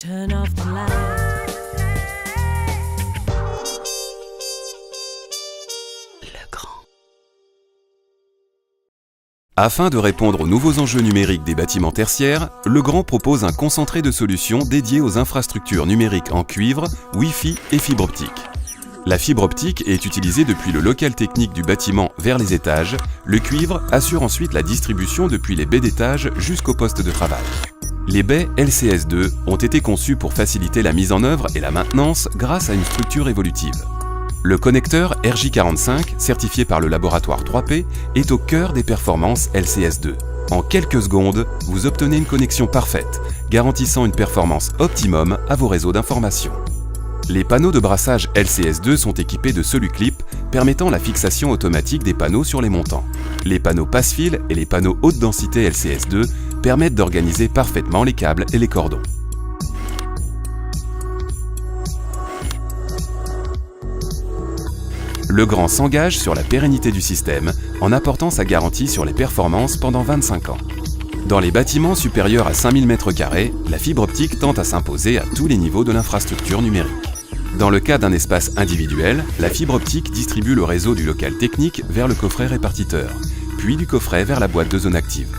Turn off the light. Afin de répondre aux nouveaux enjeux numériques des bâtiments tertiaires, Legrand propose un concentré de solutions dédié aux infrastructures numériques en cuivre, Wi-Fi et fibre optique. La fibre optique est utilisée depuis le local technique du bâtiment vers les étages. Le cuivre assure ensuite la distribution depuis les baies d'étage jusqu'au poste de travail. Les baies LCS2 ont été conçues pour faciliter la mise en œuvre et la maintenance grâce à une structure évolutive. Le connecteur RJ45, certifié par le laboratoire 3P, est au cœur des performances LCS2. En quelques secondes, vous obtenez une connexion parfaite, garantissant une performance optimum à vos réseaux d'information. Les panneaux de brassage LCS2 sont équipés de Soluclip, permettant la fixation automatique des panneaux sur les montants. Les panneaux passe-fil et les panneaux haute densité LCS2 permettent d'organiser parfaitement les câbles et les cordons. Legrand s'engage sur la pérennité du système en apportant sa garantie sur les performances pendant 25 ans. Dans les bâtiments supérieurs à 5000 m², la fibre optique tend à s'imposer à tous les niveaux de l'infrastructure numérique. Dans le cas d'un espace individuel, la fibre optique distribue le réseau du local technique vers le coffret répartiteur, puis du coffret vers la boîte de zone active.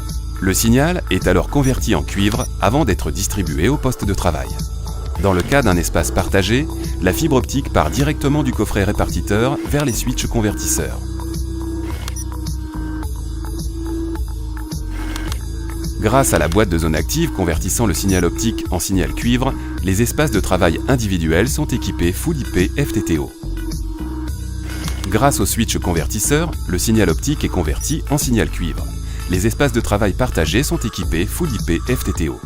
Le signal est alors converti en cuivre avant d'être distribué au poste de travail. Dans le cas d'un espace partagé, la fibre optique part directement du coffret répartiteur vers les switches convertisseurs. Grâce à la boîte de zone active convertissant le signal optique en signal cuivre, les espaces de travail individuels sont équipés Full IP FTTO. Grâce au switch convertisseur, le signal optique est converti en signal cuivre. Les espaces de travail partagés sont équipés Full IP FTTO.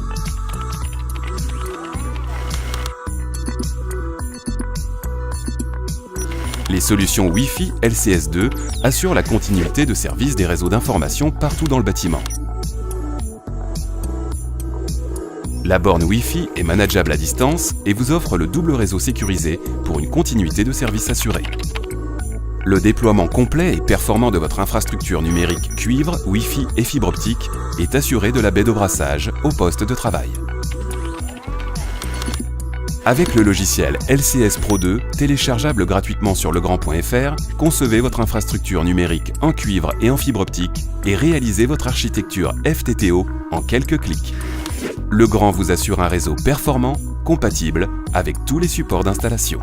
Les solutions Wi-Fi LCS2 assurent la continuité de service des réseaux d'information partout dans le bâtiment. La borne Wi-Fi est manageable à distance et vous offre le double réseau sécurisé pour une continuité de service assurée. Le déploiement complet et performant de votre infrastructure numérique cuivre, Wi-Fi et fibre optique est assuré de la baie de brassage au poste de travail. Avec le logiciel LCS Pro 2, téléchargeable gratuitement sur legrand.fr, concevez votre infrastructure numérique en cuivre et en fibre optique et réalisez votre architecture FTTO en quelques clics. Legrand vous assure un réseau performant, compatible avec tous les supports d'installation.